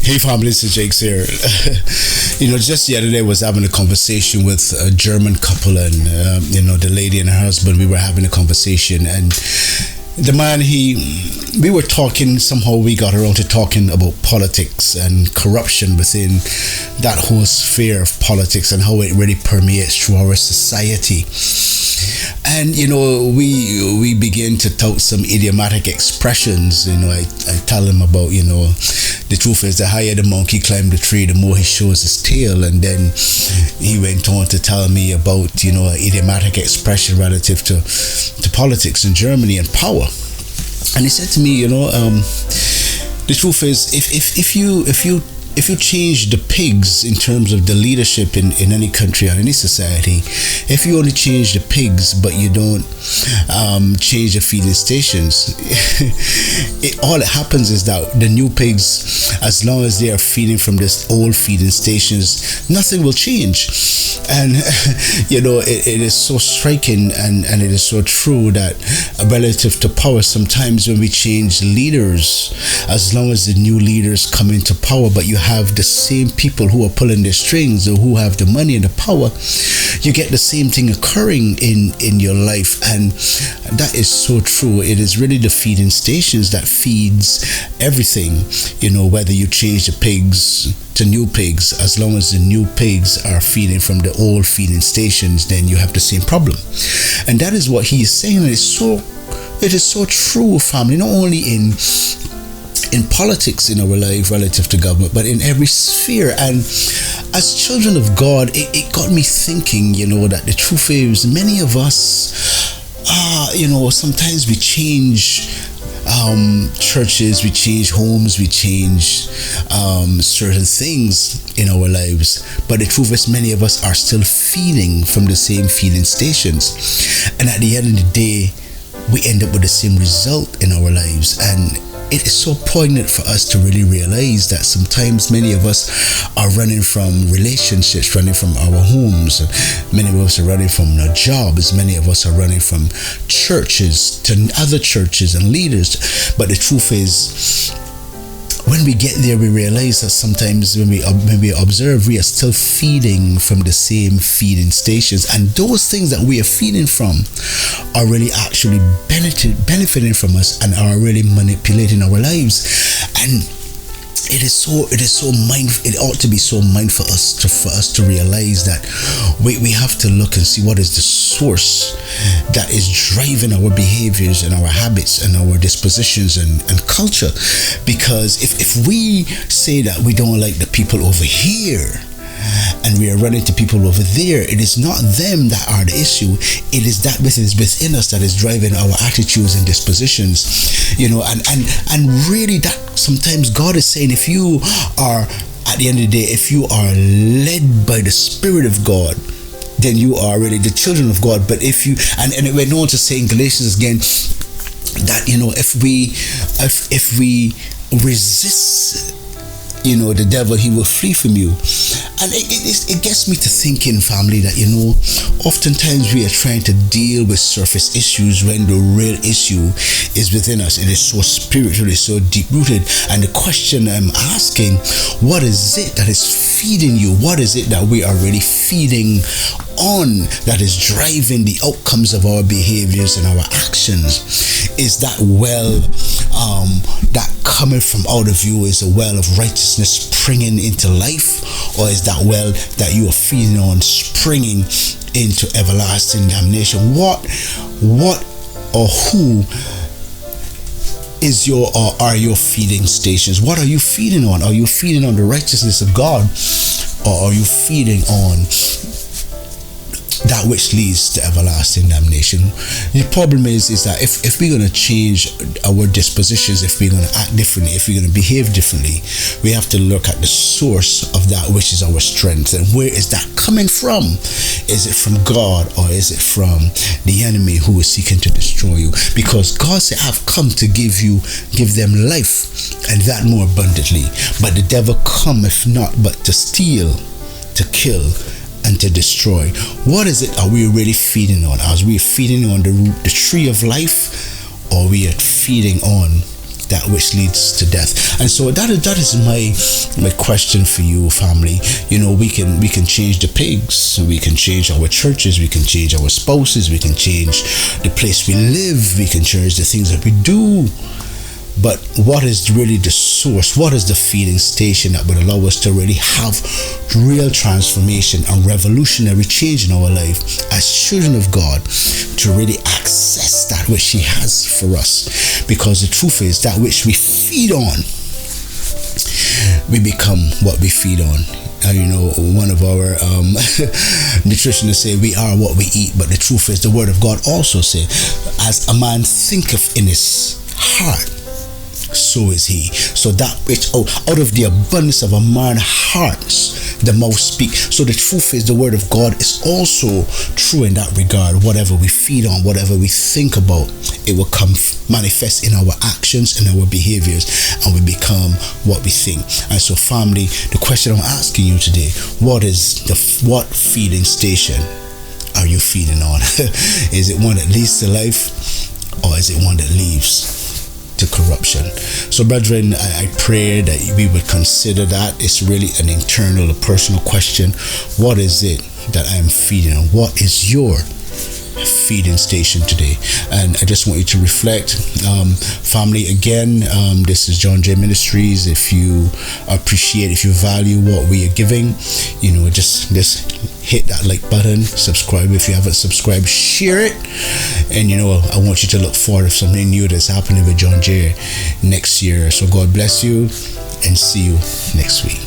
Hey family, this is Jakes here. Just the other day I was having a conversation with a German couple, and the lady and her husband. We were having a conversation, and the man, we were talking. Somehow we got around to talking about politics and corruption within that whole sphere of politics and how it really permeates through our society. And we begin to tout some idiomatic expressions. I tell him about the truth is the higher the monkey climbs the tree, the more he shows his tail. And then he went on to tell me about an idiomatic expression relative to politics in Germany and power. And he said to me, the truth is if you change the pigs in terms of the leadership in any country or any society, if you only change the pigs but you don't change the feeding stations, all that happens is that the new pigs, as long as they are feeding from this old feeding stations, nothing will change. And it is so striking and it is so true that relative to power, sometimes when we change leaders, as long as the new leaders come into power, but you have the same people who are pulling the strings or who have the money and the power, you get the same thing occurring in your life. And that is so true. It is really the feeding stations that feeds everything. Whether you change the pigs to new pigs, as long as the new pigs are feeding from the old feeding stations, then you have the same problem. And that is what he is saying. And it is so true, family, not only in politics in our life relative to government, but in every sphere. And as children of God, it got me thinking, that the truth is many of us, sometimes we change churches, we change homes, we change certain things in our lives, but the truth is many of us are still feeding from the same feeding stations, and at the end of the day we end up with the same result in our lives. And it is so poignant for us to really realize that sometimes many of us are running from relationships, running from our homes. Many of us are running from our jobs. Many of us are running from churches to other churches and leaders. But the truth is, when we get there, we realize that sometimes when we observe, we are still feeding from the same feeding stations, and those things that we are feeding from are really actually benefiting from us and are really manipulating our lives. And it ought to be so mindful for us to realize that we have to look and see what is the source that is driving our behaviors and our habits and our dispositions and culture. Because if we say that we don't like the people over here and we are running to people over there, it is not them that are the issue. It is that which is within us that is driving our attitudes and dispositions, and really that sometimes God is saying, if you are, at the end of the day, if you are led by the Spirit of God, then you are really the children of God. But if you, and it went on to say in Galatians again, that if we resist the devil, he will flee from you. And it gets me to thinking, family, that oftentimes we are trying to deal with surface issues when the real issue is within us. It is so spiritual, it's so deep rooted. And the question I'm asking, what is it that is feeding you? What is it that we are really feeding on that is driving the outcomes of our behaviors and our actions? Is that well that coming from out of you is a well of righteousness springing into life, or is that well that you are feeding on springing into everlasting damnation? What or who is your or are your feeding stations? What are you feeding on? Are you feeding on the righteousness of God, or are you feeding on that which leads to everlasting damnation? The problem is that if we're going to change our dispositions, if we're going to act differently, if we're going to behave differently, we have to look at the source of that which is our strength. And where is that coming from? Is it from God, or is it from the enemy who is seeking to destroy you? Because God said, I've come to give them life, and that more abundantly. But the devil cometh not but to steal, to kill, and to destroy. What is it are we really feeding on? Are we feeding on the tree of life, or we are feeding on that which leads to death. And so that is my question for you, family. We can change the pigs, we can change our churches, we can change our spouses, we can change the place we live, we can change the things that we do. But what is really the source? What is the feeding station that would allow us to really have real transformation and revolutionary change in our life as children of God, to really access that which He has for us? Because the truth is, that which we feed on, we become what we feed on. One of our nutritionists say we are what we eat, but the truth is, the Word of God also says, as a man thinketh in his heart, so is he. So that which out of the abundance of a man's hearts, the mouth speak. So the truth is, the Word of God is also true in that regard. Whatever we feed on, whatever we think about, it will come manifest in our actions and our behaviors, and we become what we think. And so, family, the question I'm asking you today: what feeding station are you feeding on? Is it one that leads to life, or is it one that leads to corruption? So, brethren, I pray that we would consider that. It's really an internal, a personal question. What is it that I am feeding on? What is your feeding station today? And I just want you to reflect. Family, again, this is John J Ministries. If you appreciate, if you value what we are giving, just hit that like button, subscribe if you haven't subscribed, share it. And I want you to look forward to something new that's happening with John J next year. So God bless you, and see you next week.